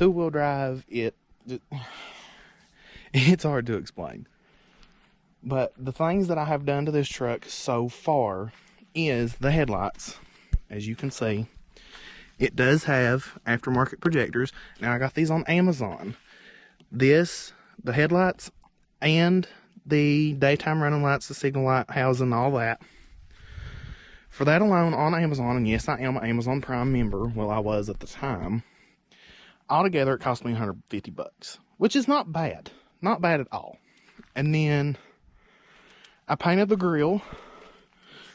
two-wheel drive, it's hard to explain. But the things that I have done to this truck so far is the headlights. As you can see, it does have aftermarket projectors. Now, I got these on Amazon. The headlights and the daytime running lights, the signal light housing, all that. For that alone on Amazon, and yes, I am an Amazon Prime member, well, I was at the time. Altogether, it cost me $150, which is not bad. Not bad at all. And then I painted the grill.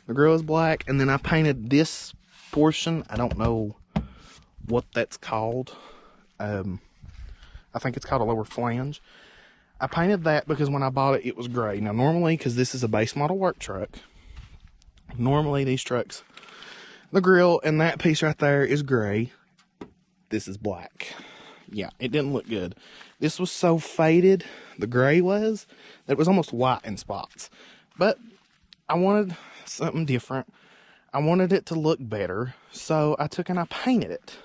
The grill is black, and then I painted this portion. I don't know what that's called. I think it's called a lower flange. I painted that because when I bought it, it was gray. Now, normally, because this is a base model work truck, normally these trucks, the grill and that piece right there is gray. This is black. Yeah, it didn't look good. This was so faded, the gray was, that it was almost white in spots. But I wanted something different. I wanted it to look better, so I took and I painted it.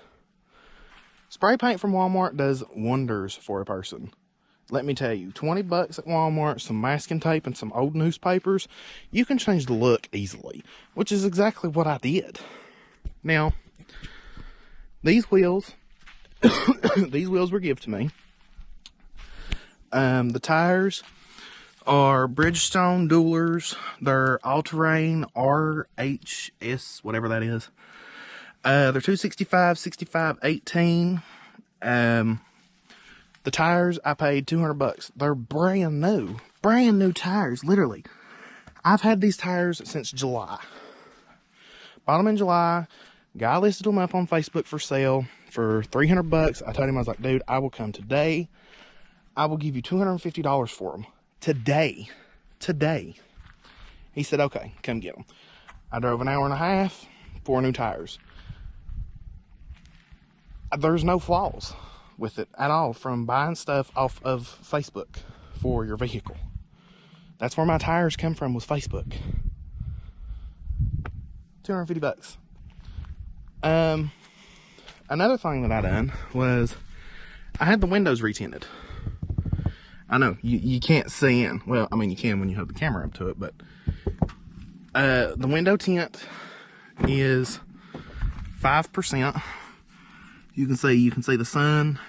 Spray paint from Walmart does wonders for a person. Let me tell you, $20 at Walmart, some masking tape, and some old newspapers, you can change the look easily, which is exactly what I did. Now, these wheels, these wheels were given to me. The tires are Bridgestone Duelers. They're all-terrain RHS, whatever that is. They're 265, 65, 18. The tires, I paid $200. They're brand new tires, literally. I've had these tires since July. Bought them in July. Guy listed them up on Facebook for sale for $300. I told him, I was like, dude, I will come today. I will give you $250 for them. Today. He said, okay, come get them. I drove an hour and a half, 4 new tires. There's no flaws with it at all from buying stuff off of Facebook for your vehicle. That's where my tires come from, was Facebook. $250. Another thing that I done was I had the windows retinted. I know you can't see in. Well, I mean, you can when you hold the camera up to it, but the window tint is 5%. You can see the sun.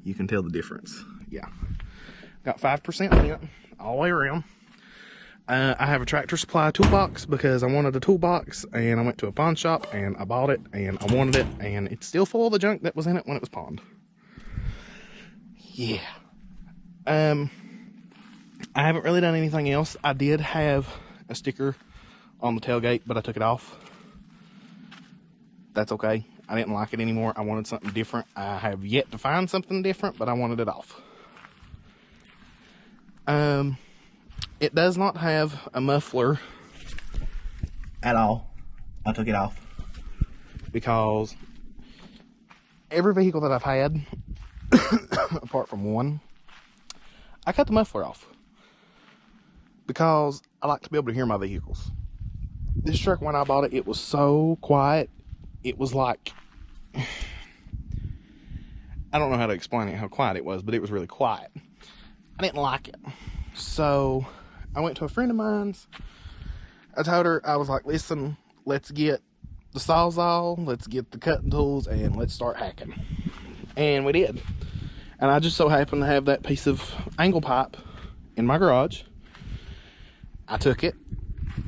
You can tell the difference. Yeah. Got 5% tint all the way around. I have a Tractor Supply toolbox because I wanted a toolbox, and I went to a pawn shop and I bought it and I wanted it, and it's still full of the junk that was in it when it was pawned. Yeah. I haven't really done anything else. I did have a sticker on the tailgate, but I took it off. That's okay. I didn't like it anymore. I wanted something different. I have yet to find something different, but I wanted it off. It does not have a muffler at all. I took it off because every vehicle that I've had, apart from one, I cut the muffler off because I like to be able to hear my vehicles. This truck, when I bought it, it was so quiet. It was like, I don't know how to explain it, how quiet it was, but it was really quiet. I didn't like it. So I went to a friend of mine's. I told her, I was like, listen, let's get the Sawzall, let's get the cutting tools, and let's start hacking. And we did. And I just so happened to have that piece of angle pipe in my garage. I took it,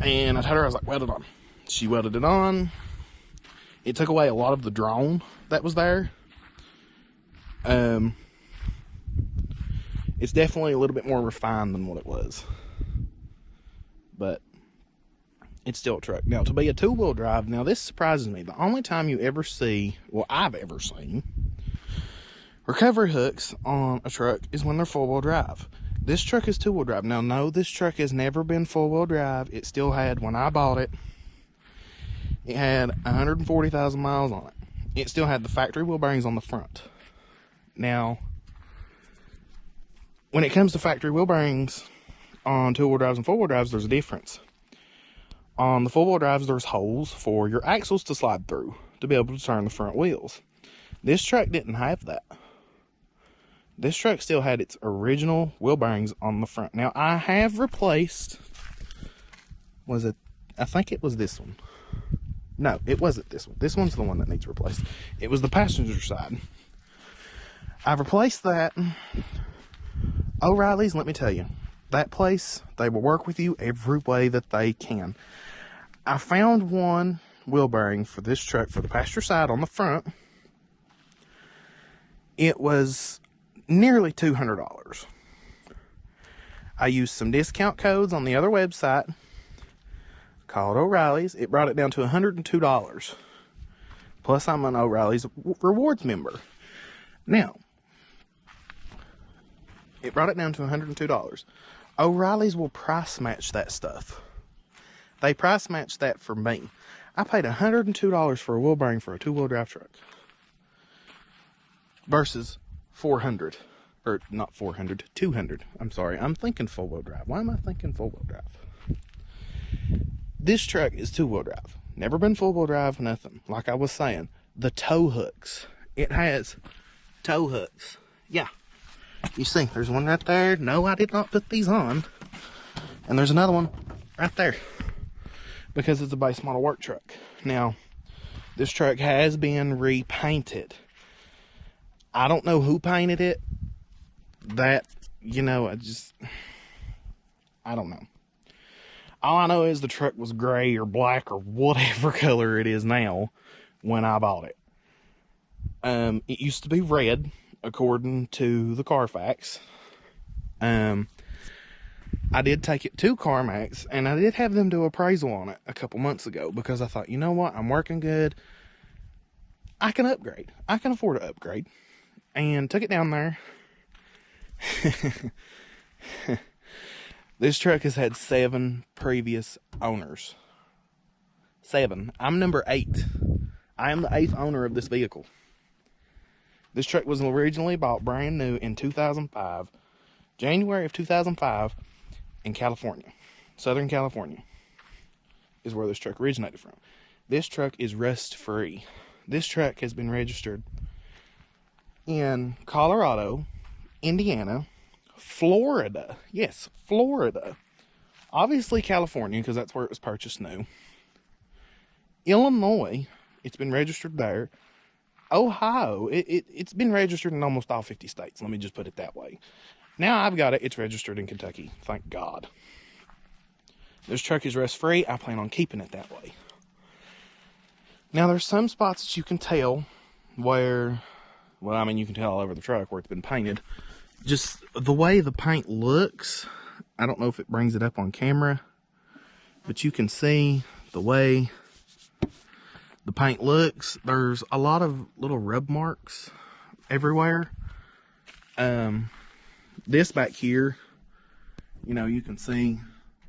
and I told her, I was like, weld it on. She welded it on. It took away a lot of the drone that was there. It's definitely a little bit more refined than what it was. But it's still a truck. Now, to be a two-wheel drive, now this surprises me. The only time you ever see, well, I've ever seen, recovery hooks on a truck is when they're four-wheel drive. This truck is two-wheel drive. Now, no, this truck has never been four-wheel drive. It still had, when I bought it, it had 140,000 miles on it. It still had the factory wheel bearings on the front. Now, when it comes to factory wheel bearings on two-wheel drives and four-wheel drives, there's a difference. On the four-wheel drives, there's holes for your axles to slide through to be able to turn the front wheels. This truck didn't have that. This truck still had its original wheel bearings on the front. Now, I have replaced, I think it was this one. No, it wasn't this one. This one's the one that needs replaced. It was the passenger side. I've replaced that. O'Reilly's, let me tell you, that place, they will work with you every way that they can. I found one wheel bearing for this truck for the passenger side on the front. It was nearly $200. I used some discount codes on the other website, called O'Reilly's. It brought it down to $102. Plus, I'm an O'Reilly's rewards member. Now, it brought it down to $102. O'Reilly's will price match that stuff. They price match that for me. I paid $102 for a wheel bearing for a two-wheel drive truck. Versus $400. Or not $400, $200. I'm sorry. I'm thinking four-wheel drive. Why am I thinking four-wheel drive? This truck is two-wheel drive. Never been four-wheel drive, nothing. Like I was saying, the tow hooks. It has tow hooks. Yeah. You see, there's one right there. No, I did not put these on. And there's another one right there. Because it's a base model work truck. Now, this truck has been repainted. I don't know who painted it. That, you know, I don't know. All I know is the truck was gray or black or whatever color it is now when I bought it. It used to be red, according to the Carfax. I did take it to CarMax, and I did have them do appraisal on it a couple months ago because I thought, you know what, I'm working good. I can upgrade. I can afford to upgrade. And took it down there. This truck has had 7 previous owners. 7. I'm number 8. I am the 8th owner of this vehicle. This truck was originally bought brand new in 2005. January of 2005 in California. Southern California is where this truck originated from. This truck is rust free. This truck has been registered in Colorado, Indiana, Florida. Yes, Florida. Obviously California, because that's where it was purchased new. Illinois, it's been registered there. Ohio, it's been registered in almost all 50 states. Let me just put it that way. Now I've got it. It's registered in Kentucky. Thank God. This truck is rust free. I plan on keeping it that way. Now there's some spots that you can tell where, well, I mean, you can tell all over the truck where it's been painted. Just the way the paint looks, I don't know if it brings it up on camera, but you can see the way the paint looks. There's a lot of little rub marks everywhere. This back here, you know, you can see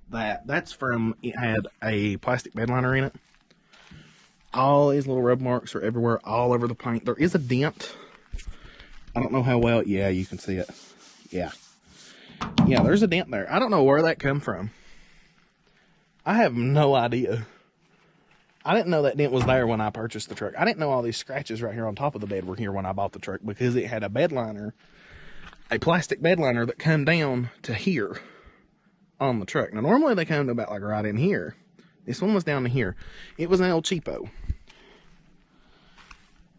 that that's from, it had a plastic bed liner in it. All these little rub marks are everywhere, all over the paint. There is a dent. I don't know how well, yeah, you can see it. Yeah, there's a dent there. I don't know where that come from. I have no idea. I didn't know that dent was there when I purchased the truck. I didn't know all these scratches right here on top of the bed were here when I bought the truck, because it had a bed liner, a plastic bed liner that come down to here on the truck. Now, normally they come to about like right in here. This one was down to here. It was an El Cheapo.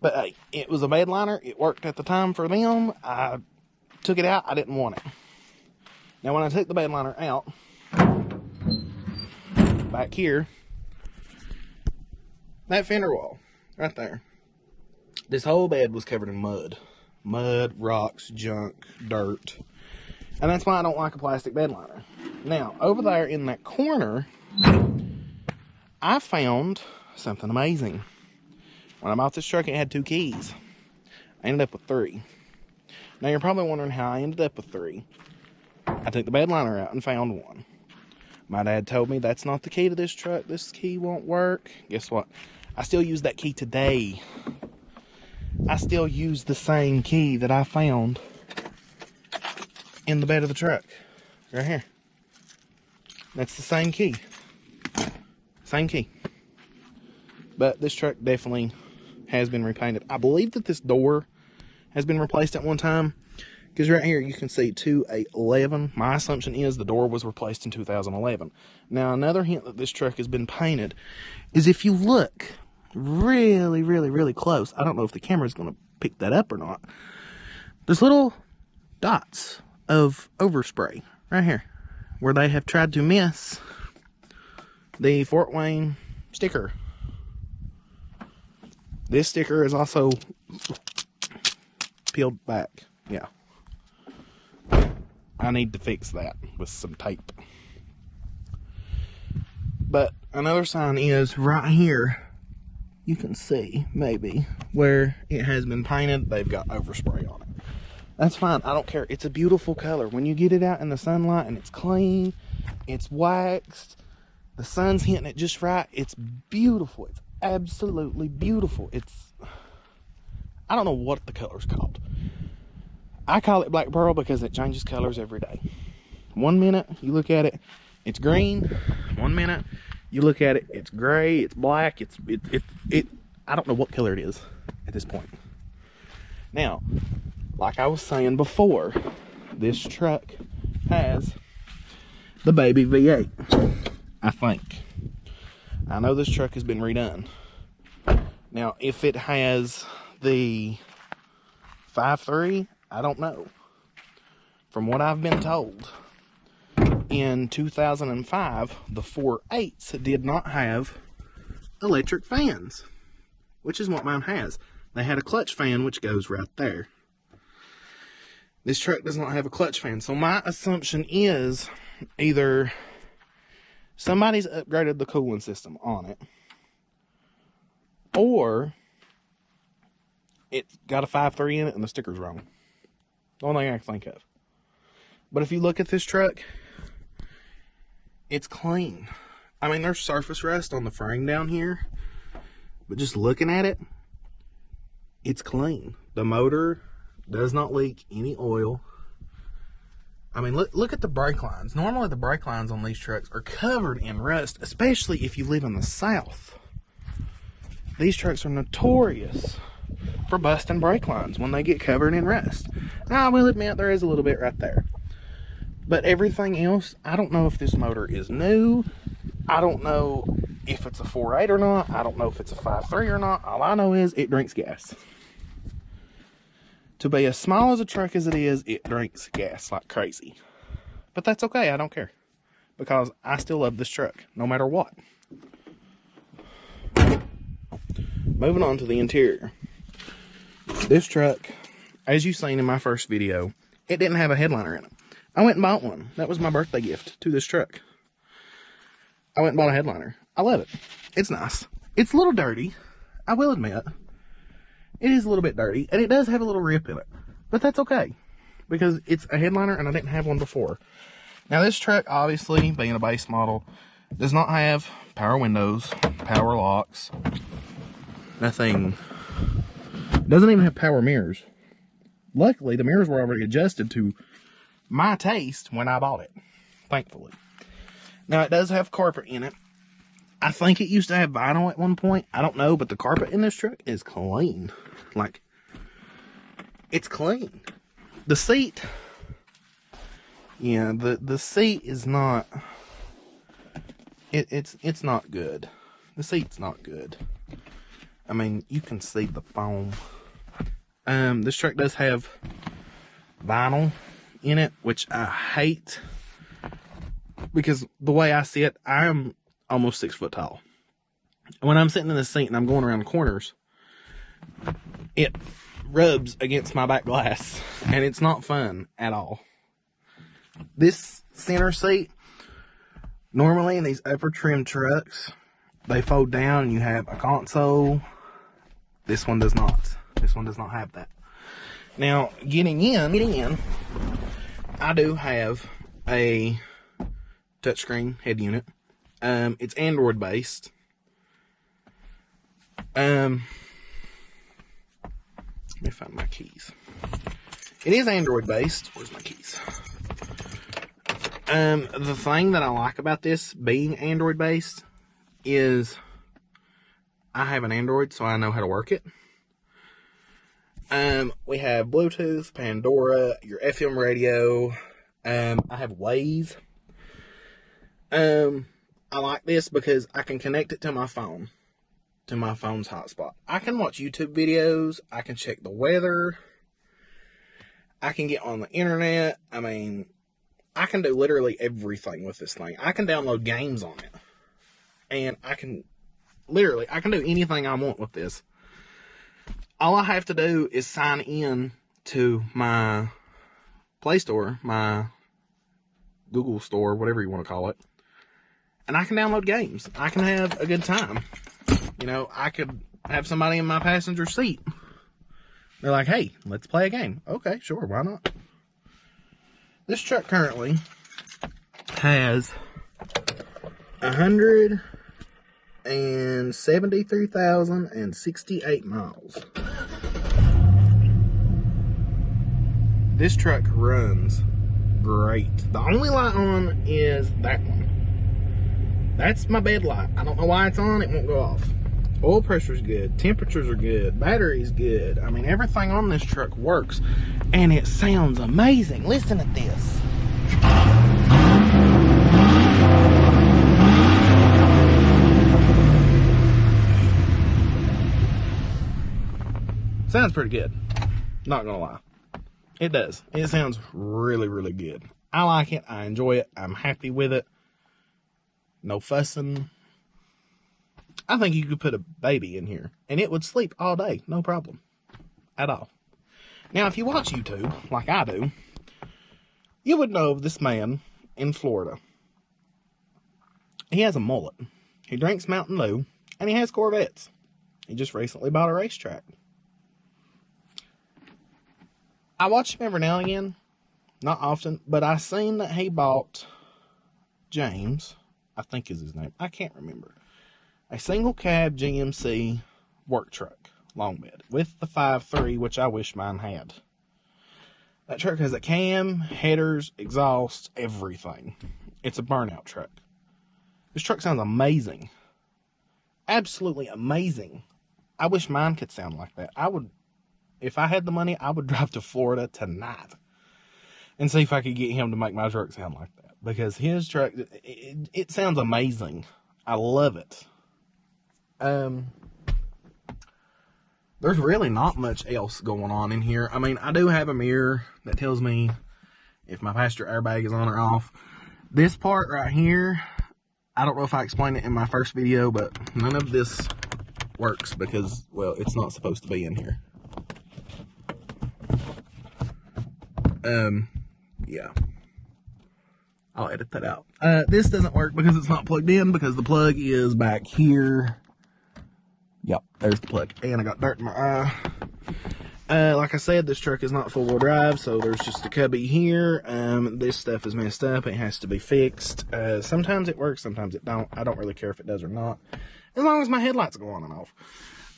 But hey, it was a bed liner. It worked at the time for them. I took it out. I didn't want it. Now, when I took the bed liner out, back here, that fender wall right there, this whole bed was covered in mud. Mud, rocks, junk, dirt. And that's why I don't like a plastic bed liner. Now, over there in that corner, I found something amazing. When I bought this truck, it had 2 keys. I ended up with 3. Now, you're probably wondering how I ended up with 3. I took the bed liner out and found one. My dad told me that's not the key to this truck. This key won't work. Guess what? I still use that key today. I still use the same key that I found in the bed of the truck. Right here. That's the same key. Same key. But this truck definitely has been repainted. I believe that this door has been replaced at one time, because right here you can see 2811. My assumption is the door was replaced in 2011. Now, another hint that this truck has been painted is if you look really, really, really close, I don't know if the camera is going to pick that up or not, there's little dots of overspray right here where they have tried to miss the Fort Wayne sticker. This sticker is also peeled back. Yeah. I need to fix that with some tape. But another sign is right here. You can see, maybe, where it has been painted. They've got overspray on it. That's fine. I don't care. It's a beautiful color. When you get it out in the sunlight and it's clean, it's waxed, the sun's hitting it just right, it's beautiful. It's absolutely beautiful. I don't know what the color's called. I call it black pearl because it changes colors every day. 1 minute you look at it, it's green. 1 minute you look at it, it's gray, it's black, I don't know what color it is at this point. Now, like I was saying before, this truck has the baby V8, I think. I know this truck has been redone. Now, if it has the 5.3, I don't know. From what I've been told, in 2005, the 4.8s did not have electric fans, which is what mine has. They had a clutch fan, which goes right there. This truck does not have a clutch fan. So my assumption is either somebody's upgraded the cooling system on it, or it's got a 5.3 in it and the sticker's wrong. The only thing I can think of. But if you look at this truck, it's clean. I mean, there's surface rust on the frame down here, but just looking at it, it's clean. The motor does not leak any oil. I mean, look at the brake lines. Normally the brake lines on these trucks are covered in rust, especially if you live in the South. These trucks are notorious for busting brake lines when they get covered in rust. Now, I will admit there is a little bit right there. But everything else, I don't know if this motor is new. I don't know if it's a 4.8 or not. I don't know if it's a 5.3 or not. All I know is it drinks gas. To be as small as a truck as it is, it drinks gas like crazy. But that's okay, I don't care. Because I still love this truck, no matter what. Moving on to the interior. This truck, as you've seen in my first video, it didn't have a headliner in it. I went and bought one. That was my birthday gift to this truck. I went and bought a headliner. I love it. It's nice. It's a little dirty, I will admit. It is a little bit dirty, and it does have a little rip in it. But that's okay, because it's a headliner, and I didn't have one before. Now, this truck, obviously, being a base model, does not have power windows, power locks, nothing. It doesn't even have power mirrors. Luckily, the mirrors were already adjusted to my taste when I bought it, thankfully. Now, it does have carpet in it. I think it used to have vinyl at one point. I don't know, but the carpet in this truck is clean. Like, it's clean. The seat, yeah, the seat is not, it's not good. The seat's not good. I mean, you can see the foam. This truck does have vinyl in it, which I hate, because the way I see it, I am almost 6 foot tall. When I'm sitting in the seat and I'm going around corners, it rubs against my back glass, and it's not fun at all. This center seat, normally in these upper trim trucks, they fold down and you have a console. This one does not. This one does not have that. Now, getting in, I do have a touchscreen head unit. It's Android based. Let me find my keys. It is Android based. Where's my keys? The thing that I like about this being Android based is I have an Android, so I know how to work it. We have Bluetooth, Pandora, your FM radio. I have Waze. I like this because I can connect it to my phone, to my phone's hotspot. I can watch YouTube videos. I can check the weather. I can get on the internet. I mean, I can do literally everything with this thing. I can download games on it. And I can do anything I want with this. All I have to do is sign in to my Play Store, my Google Store, whatever you want to call it. And I can download games. I can have a good time. You know, I could have somebody in my passenger seat. They're like, hey, let's play a game. Okay, sure, why not? This truck currently has 173,068 miles. This truck runs great. The only light on is that one. That's my bed light. I don't know why it's on. It won't go off. Oil pressure's good. Temperatures are good. Battery's good. I mean, everything on this truck works. And it sounds amazing. Listen to this. Sounds pretty good. Not gonna lie. It does. It sounds really, really good. I like it. I enjoy it. I'm happy with it. No fussing. I think you could put a baby in here and it would sleep all day. No problem. At all. Now, if you watch YouTube, like I do, you would know of this man in Florida. He has a mullet. He drinks Mountain Dew, and he has Corvettes. He just recently bought a racetrack. I watch him every now and again. Not often, but I seen that he bought James, I think is his name. I can't remember. A single cab GMC work truck, long bed, with the 5.3, which I wish mine had. That truck has a cam, headers, exhaust, everything. It's a burnout truck. This truck sounds amazing. Absolutely amazing. I wish mine could sound like that. If I had the money, I would drive to Florida tonight and see if I could get him to make my truck sound like that. Because his truck, it sounds amazing. I love it. There's really not much else going on in here. I mean, I do have a mirror that tells me if my passenger airbag is on or off. This part right here, I don't know if I explained it in my first video, but none of this works because, well, it's not supposed to be in here. Yeah. I'll edit that out. This doesn't work because it's not plugged in, because the plug is back here. Yep, there's the plug. And I got dirt in my eye. Like I said, this truck is not four-wheel drive, so there's just a cubby here. This stuff is messed up. It has to be fixed. Sometimes it works, sometimes it don't. I don't really care if it does or not, as long as my headlights go on and off.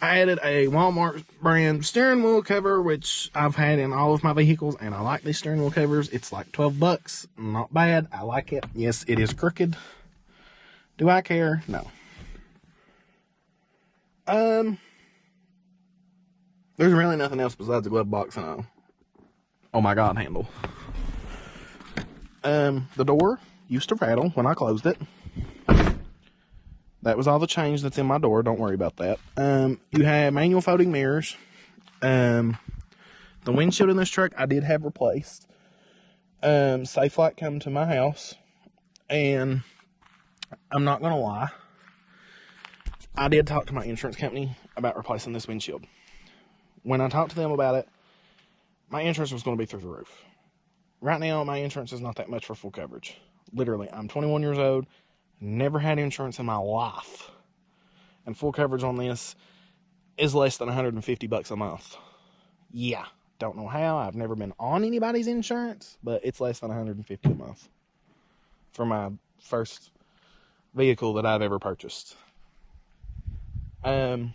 I added a Walmart brand steering wheel cover, which I've had in all of my vehicles, and I like these steering wheel covers. It's like $12. Not bad. I like it. Yes, it is crooked. Do I care? No. There's really nothing else besides the glove box and a oh my god handle. The door used to rattle when I closed it. That was all the change that's in my door. Don't worry about that. You have manual folding mirrors. The windshield in this truck I did have replaced. Safe Light come to my house, and I'm not gonna lie, I did talk to my insurance company about replacing this windshield. When I talked to them about it, my insurance was going to be through the roof. Right now, my insurance is not that much for full coverage. Literally, I'm 21 years old, never had insurance in my life. And full coverage on this is less than $150 a month. Yeah, don't know how. I've never been on anybody's insurance, but it's less than $150 a month for my first vehicle that I've ever purchased. I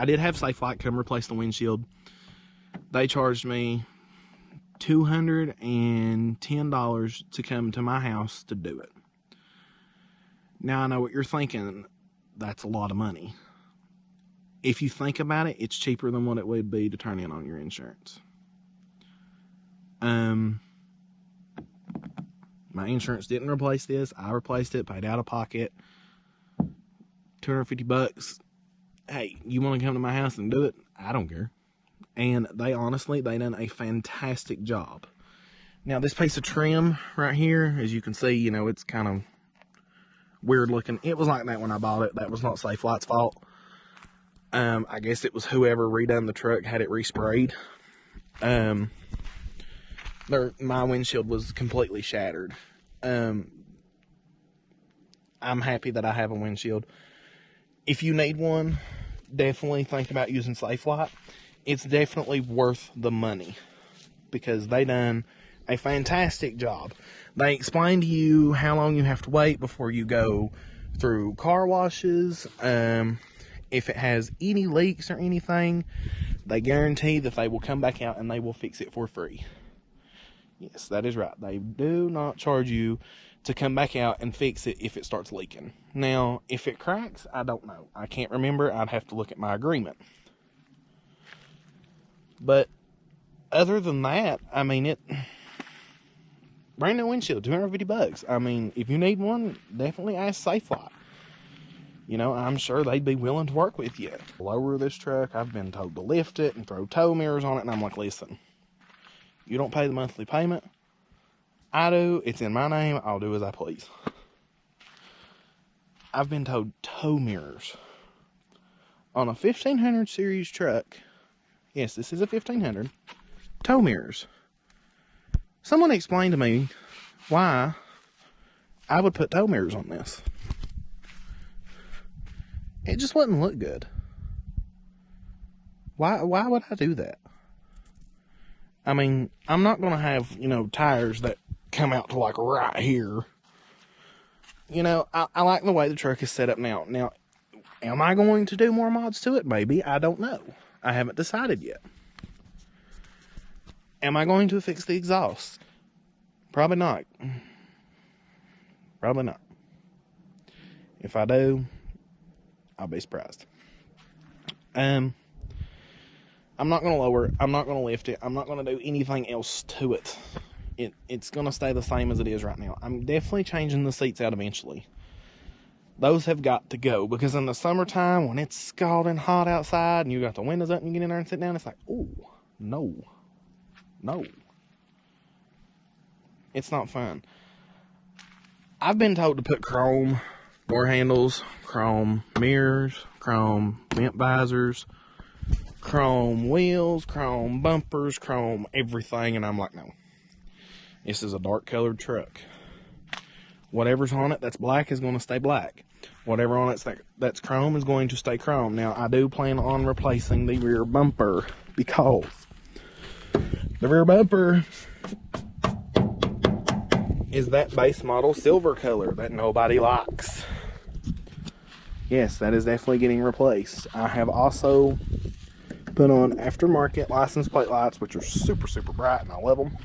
did have Safe Light come replace the windshield. They charged me $210 to come to my house to do it. Now I know what you're thinking. that's a lot of money. If you think about it, it's cheaper than what it would be to turn in on your insurance. My insurance didn't replace this. I replaced it, paid out of pocket, $250. Hey, you want to come to my house and do it? I don't care. And they done a fantastic job. Now, this piece of trim right here, as you can see, you know, it's kind of weird looking. It was like that when I bought it. That was not Safe Light's fault. I guess it was whoever redone the truck had it resprayed. My windshield was completely shattered. I'm happy that I have a windshield. If you need one, definitely think about using Safe Light. It's definitely worth the money because they done a fantastic job. They explain to you how long you have to wait before you go through car washes. If it has any leaks or anything, they guarantee that they will come back out and they will fix it for free. Yes, that is right. They do not charge you to come back out and fix it if it starts leaking. Now, if it cracks, I don't know. I can't remember. I'd have to look at my agreement. But other than that, I mean, brand new windshield, $250. I mean, if you need one, definitely ask Safe Light. You know, I'm sure they'd be willing to work with you. Lower this truck, I've been told to lift it and throw tow mirrors on it, and I'm like, listen, you don't pay the monthly payment. I do. It's in my name. I'll do as I please. I've been told tow mirrors on a 1500 series truck. Yes, this is a 1500. Tow mirrors. Someone explained to me why I would put tow mirrors on this. It just wouldn't look good. Why would I do that? I mean, I'm not going to have, you know, tires that come out to like right here. You know, I like the way the truck is set up now. Now, am I going to do more mods to it? Maybe. I don't know. I haven't decided yet. Am I going to fix the exhaust? Probably not. Probably not. If I do, I'll be surprised. I'm not going to lower it. I'm not going to lift it. I'm not going to do anything else to it. It's going to stay the same as it is right now. I'm definitely changing the seats out eventually. Those have got to go because in the summertime when it's scalding hot outside and you got the windows up and you get in there and sit down, it's like, oh, no. No. It's not fun. I've been told to put chrome door handles, chrome mirrors, chrome vent visors, chrome wheels, chrome bumpers, chrome everything, and I'm like, no. This is a dark colored truck. Whatever's on it that's black is going to stay black. Whatever on it that's chrome is going to stay chrome. Now, I do plan on replacing the rear bumper because the rear bumper is that base model silver color that nobody likes. Yes, that is definitely getting replaced. I have also put on aftermarket license plate lights, which are super, super bright, and I love them.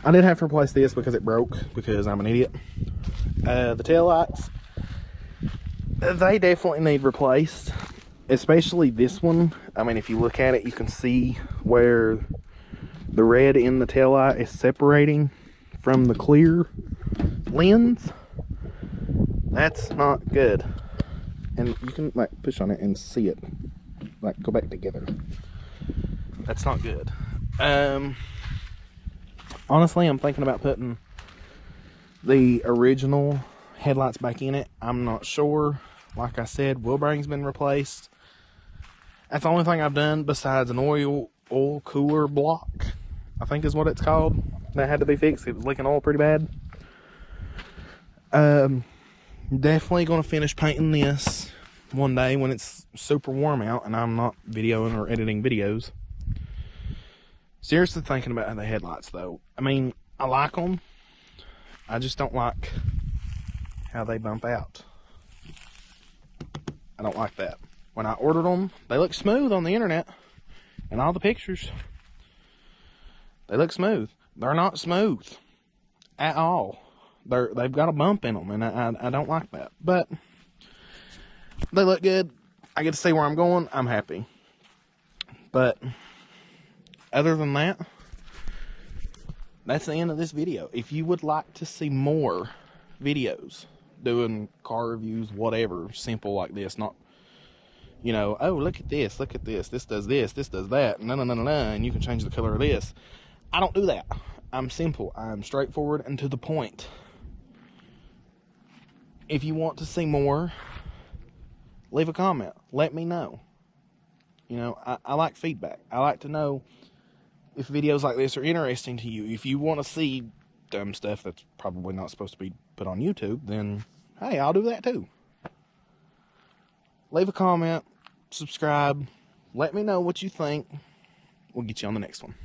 I did have to replace this because it broke, because I'm an idiot. The tail lights, they definitely need replaced, especially this one. I mean, if you look at it, you can see where the red in the tail light is separating from the clear lens. That's not good. And you can like push on it and see it like go back together. That's not good. Honestly, I'm thinking about putting the original headlights back in it. I'm not sure. Like I said, wheel bearing's been replaced. That's the only thing I've done besides an oil cooler block, I think is what it's called. That had to be fixed. It was leaking oil pretty bad. Definitely going to finish painting this one day when it's super warm out and I'm not videoing or editing videos. Seriously thinking about the headlights though. I mean, I like them. I just don't like how they bump out. I don't like that. When I ordered them, they look smooth on the internet and all the pictures. They look smooth. They're not smooth at all. They've got a bump in them, and I don't like that. But They look good. I get to see where I'm going. I'm happy. But other than that, that's the end of this video. If you would like to see more videos doing car reviews, whatever, simple like this, not, you know, oh, look at this, this does that, and you can change the color of this. I don't do that. I'm simple. I'm straightforward and to the point. If you want to see more, leave a comment. Let me know. You know, I like feedback. I like to know if videos like this are interesting to you. If you want to see dumb stuff that's probably not supposed to be put on YouTube, then, hey, I'll do that too. Leave a comment, subscribe, let me know what you think. We'll get you on the next one.